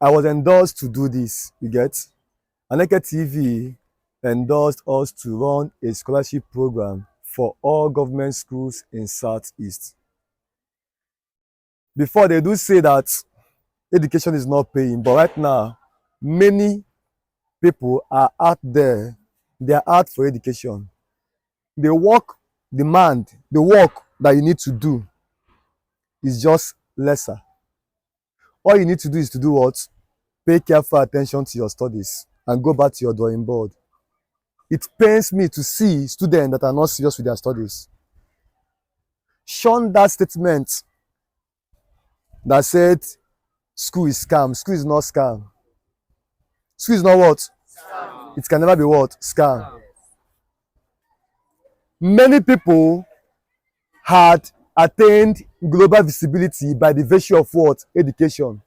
I was endorsed to do this, you get? Aneke TV endorsed us to run a scholarship program for all government schools in Southeast. Before, they do say that education is not paying, but right now, many people are out there, they are out for education. The work the work that you need to do is just lesser. All you need to do is to do what? Pay careful attention to your studies and go back to your drawing board. It pains me to see students that are not serious with their studies. Shun that statement that said school is scam. School is not scam. School is not what? Scam. It can never be what? Scam. Many people had attained global visibility by the virtue of what? Education.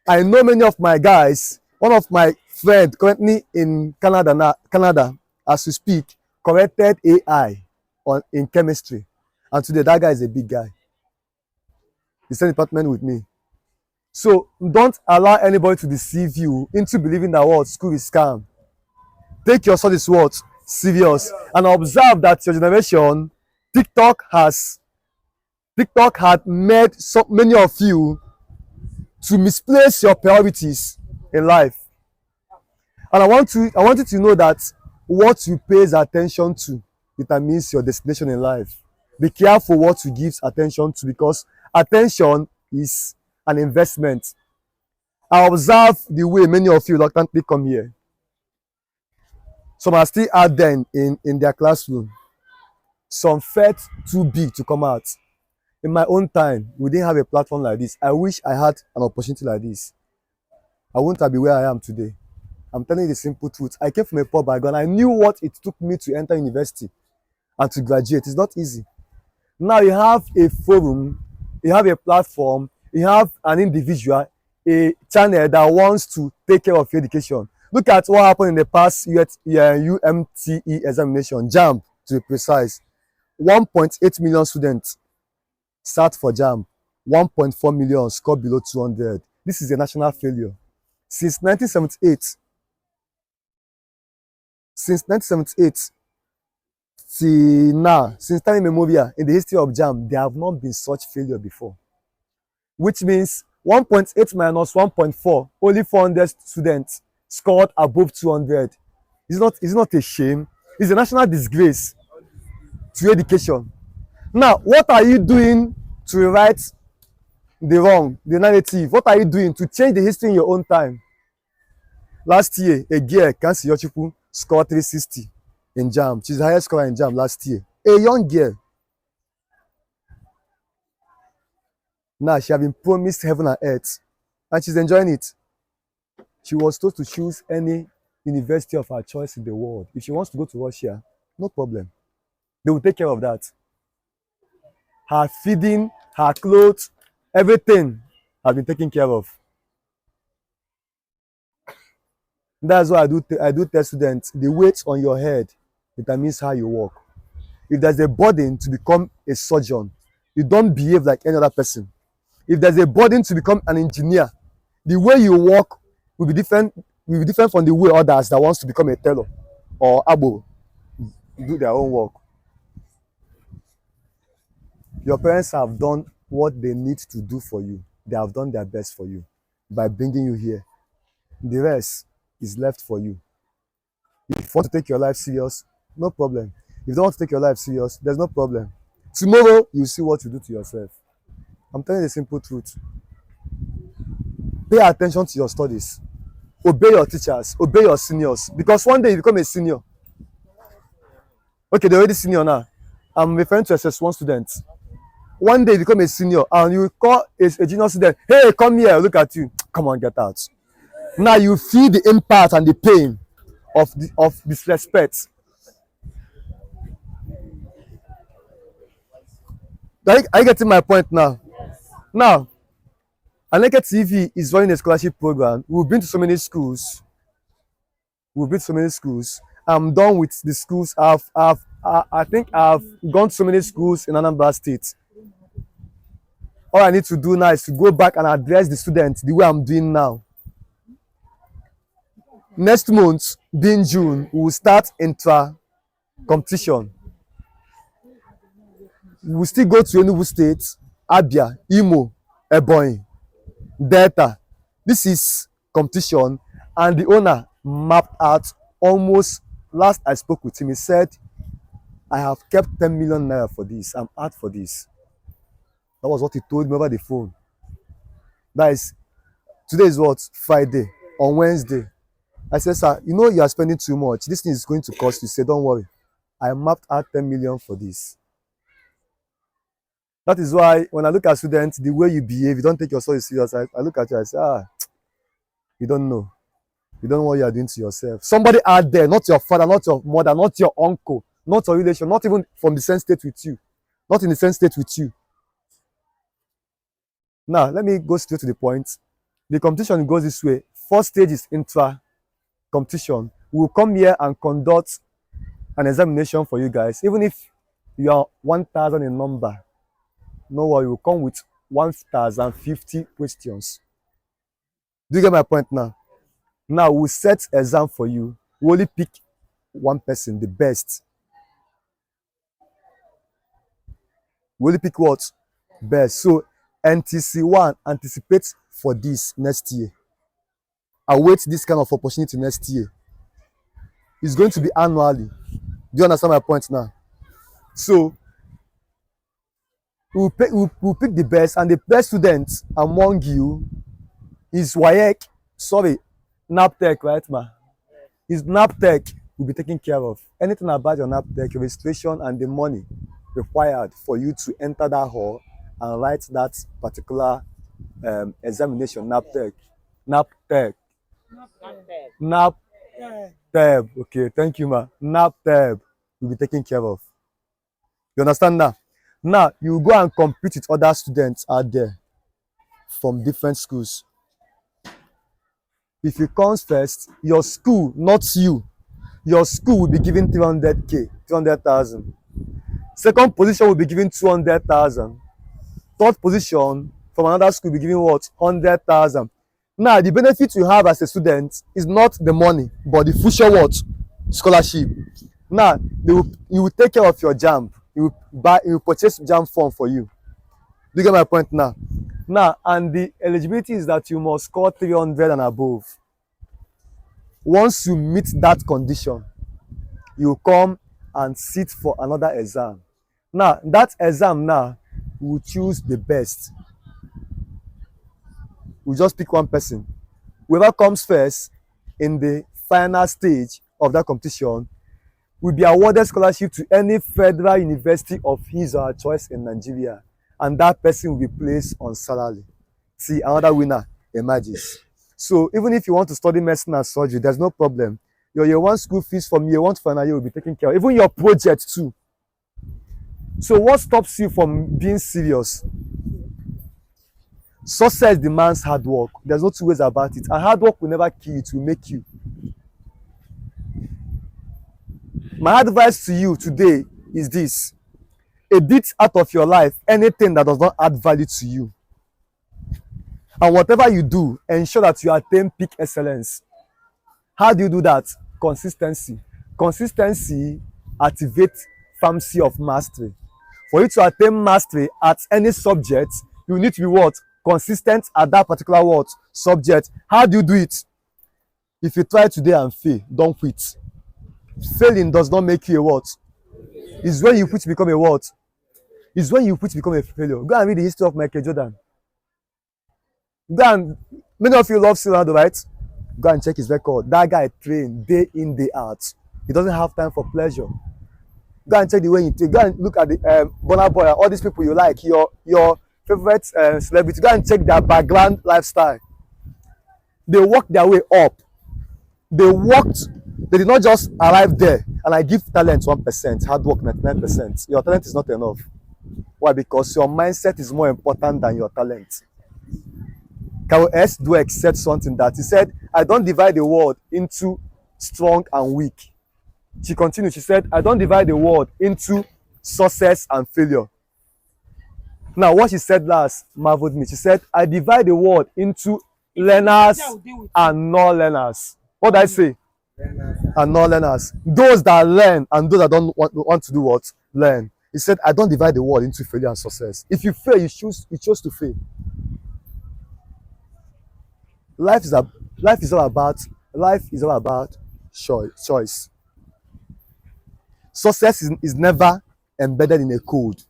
I know many of my guys, one of my friends currently in Canada, as we speak, corrected AI in chemistry. And today that guy is a big guy. He's in the department with me. So don't allow anybody to deceive you into believing that what? School is scam. Take your studies what? Serious. And observe that your generation, TikTok had made so many of you to misplace your priorities in life. And I want you to know that what you pay attention to determines your destination in life. Be careful what you give attention to, because attention is an investment. I observe the way many of you reluctantly come here. Some are still out there in their classroom. Some felt too big to come out. In my own time, we didn't have a platform like this. I wish I had an opportunity like this. I wouldn't have been where I am today. I'm telling you the simple truth. I came from a poor background. I knew what it took me to enter university and to graduate. It's not easy. Now you have a forum, you have a platform, you have an individual, a channel that wants to take care of your education. Look at what happened in the past UMTE examination, JAMB to be precise. 1.8 million students sat for JAMB. 1.4 million scored below 200. This is a national failure. Since 1978 till now, since time immemorial, in the history of JAMB, there have not been such failure before. Which means 1.8 minus 1.4, only 400 students scored above 200. It's not a shame. It's a national disgrace to education. Now, what are you doing to right the wrong, the narrative? What are you doing to change the history in your own time? Last year, a girl, Kansi Yochipu, scored 360 in JAMB. She's the highest scorer in JAMB last year. A young girl. Now, she has been promised heaven and earth, and she's enjoying it. She was told to choose any university of her choice in the world. If she wants to go to Russia, no problem. They will take care of that. Her feeding, her clothes, everything has been taken care of. That's why I do tell students, the weight on your head determines how you walk. If there's a burden to become a surgeon, you don't behave like any other person. If there's a burden to become an engineer, the way you walk will be different from the way others that wants to become a tailor or abo do their own work. Your parents have done what they need to do for you. They have done their best for you by bringing you here. The rest is left for you. If you want to take your life serious, no problem. If you don't want to take your life serious, there's no problem. Tomorrow, you see what you do to yourself. I'm telling you the simple truth. Pay attention to your studies. Obey your teachers. Obey your seniors. Because one day you become a senior. Okay, they're already senior now. I'm referring to SS1 students. One day you become a senior and you call a junior student, hey, come here, look at you. Come on, get out. Now you feel the impact and the pain of disrespect. Are you getting my point now? Now, Aneke TV is running a scholarship program. We've been to so many schools. I'm done with the schools. I think I've gone to so many schools in Anambra State. all I need to do now is to go back and address the students the way I'm doing now. Next month, being June, we will start intra competition. We will still go to Enugu State, Abia, Imo, Ebonyi, Delta. This is competition, and the owner mapped out almost, last I spoke with him, he said, I have kept 10 million naira for this. I'm out for this. That was what he told me over the phone. That is, today is what? Friday. On Wednesday, I said, sir, you know you are spending too much. This thing is going to cost you. He said, don't worry. I mapped out 10 million for this. That is why when I look at students, the way you behave, you don't take yourself serious. I look at you, I say, you don't know. You don't know what you are doing to yourself. Somebody out there, not your father, not your mother, not your uncle, not your relation, not even from the same state with you, not in the same state with you. Now, let me go straight to the point. The competition goes this way. First stage is intra competition. We will come here and conduct an examination for you guys. Even if you are 1,000 in number, no worry, we'll come with 1,050 questions. Do you get my point now? Now we'll set exam for you. We only pick one person, the best. We only pick what? Best. So NTC1 anticipates for this next year. Await this kind of opportunity next year. It's going to be annually. Do you understand my point now? So we'll pick the best, and the best student among you is NAPTEC, right, ma? Is NAPTEC will be taken care of. Anything about your NAPTEC, registration, and the money required for you to enter that hall and write that particular examination, NAPTEC. Okay, thank you, ma. NAPTEC will be taken care of. You understand now? Now, you go and compete with other students out there from different schools. If you come first, your school, not you, your school will be given 300K, 300,000. Second position will be given 200,000. Third position from another school will be given what? 100,000. Now, the benefit you have as a student is not the money, but the future what? Scholarship. Now, you will take care of your JAMB. You will purchase JAMB form for you. Do you get my point now? Now, and the eligibility is that you must score 300 and above. Once you meet that condition, you come and sit for another exam. Now, that exam now, we will choose the best. We'll just pick one person. Whoever comes first in the final stage of that competition will be awarded scholarship to any federal university of his or her choice in Nigeria, and that person will be placed on salary. See, another winner emerges. So even if you want to study medicine and surgery, there's no problem. Your year one school fees from year one to final year will be taken care of. Even your project too. So what stops you from being serious? Success demands hard work. There's no two ways about it. And hard work will never kill you, it will make you. My advice to you today is this: edit out of your life anything that does not add value to you. And whatever you do, ensure that you attain peak excellence. How do you do that? Consistency. Consistency activates pharmacy of mastery. For you to attain mastery at any subject, you need to be what? Consistent at that particular what? Subject. How do you do it? If you try today and fail, don't quit. Failing does not make you a what? It's when you quit to become a what? It's when you quit to become a failure. Go and read the history of Michael Jordan. Go and, many of you love Ronaldo, right? Go and check his record. That guy trained day in, day out. He doesn't have time for pleasure. Go and check the way he trains. Go and look at the Burna Boy, all these people you like, your favorite celebrity. Go and check their background lifestyle. They worked their way up. They did not just arrive there. And I give talent 1%, hard work 99%. Your talent is not enough. Why? Because your mindset is more important than your talent. Carol S. Dweck said something that he said, I don't divide the world into strong and weak. She continued, she said, I don't divide the world into success and failure. Now, what she said last marveled me. She said, I divide the world into learners and non-learners. What did I say? And non-learners. Those that learn and those that don't want to do what? Learn. He said, I don't divide the world into failure and success. If you fail, you chose to fail. Life is all about choice. Success is never embedded in a code.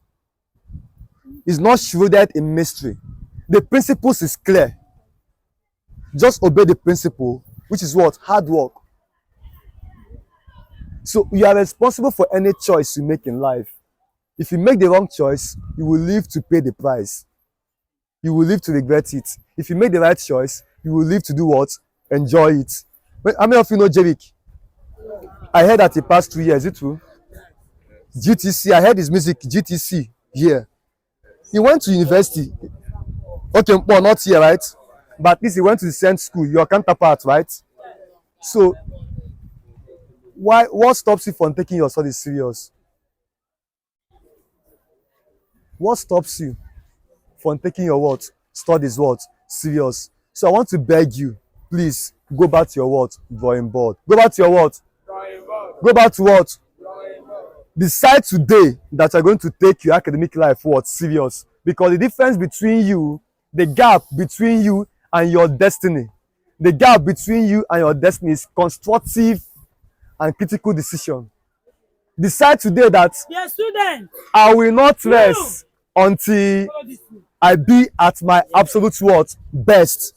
It's not shrouded in mystery. The principles is clear. Just obey the principle, which is what? Hard work. So you are responsible for any choice you make in life. If you make the wrong choice, you will live to pay the price. You will live to regret it. If you make the right choice, you will live to do what? Enjoy it. How many of you know Jerick? I heard that he passed 2 years. Is it true? GTC. I heard his music. GTC. Yeah. He went to university. Okay, well, not here, right? But at least he went to the same school. Your counterpart, right? So, what stops you from taking your studies serious? What stops you from taking your studies serious? So I want to beg you, please go back to your drawing board. Go back to your go back to what? Decide today that you're going to take your academic life serious, because the difference between you, the gap between you and your destiny, the gap between you and your destiny is constructive and critical decision. Decide today that I will not rest until I be at my absolute best.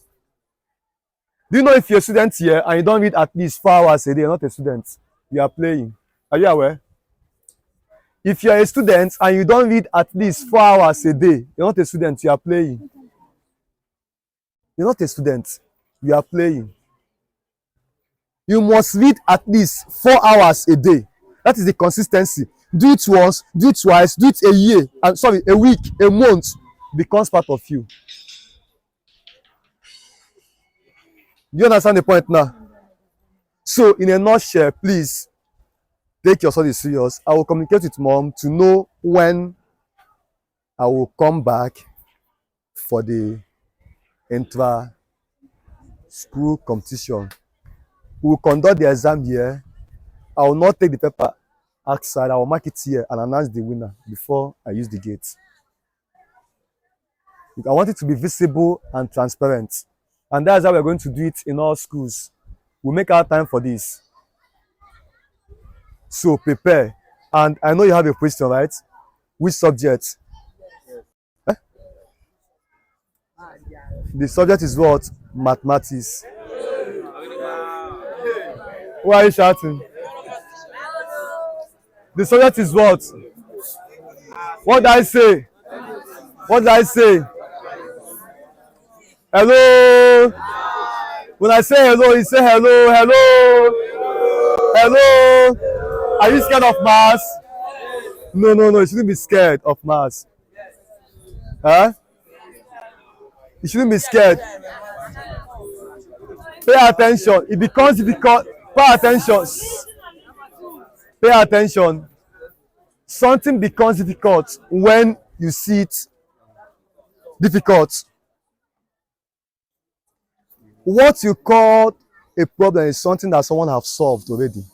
Do you know if you're a student here and you don't read at least 4 hours a day, you're not a student. You are playing. Are you aware? If you're a student and you don't read at least 4 hours a day, you're not a student, you are playing. You're not a student, you are playing. You must read at least 4 hours a day. That is the consistency. Do it once, do it twice, do it a year, a week, a month, becomes part of you. Do you understand the point now? So, in a nutshell, please take your studies serious. I will communicate with mom to know when I will come back for the intra-school competition. We will conduct the exam here. I will not take the paper outside. I will mark it here and announce the winner before I use the gate. I want it to be visible and transparent. And that's how we're going to do it in all schools. We'll make our time for this. So prepare. And I know you have a question, right? Which subject? Eh? The subject is what? Mathematics. Why are you shouting? The subject is what? What did I say? What did I say? Hello? When I say hello, you say hello, hello, hello. Are you scared of maths? No, you shouldn't be scared of maths. Huh? You shouldn't be scared. Pay attention. It becomes difficult. Pay attention. Pay attention. Something becomes difficult when you see it difficult. What you call a problem is something that someone has solved already.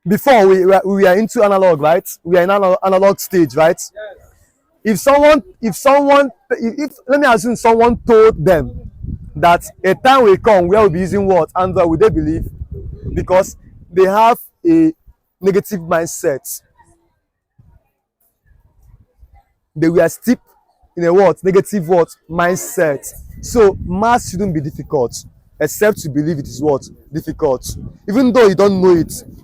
Before we are into analog, right? We are in analog stage, right? Yes. If let me assume someone told them that a time will come where we'll be using what? Android, would they believe? Because they have a negative mindset. They were steeped in a negative mindset. So math shouldn't be difficult, except to believe it is difficult. Even though you don't know it,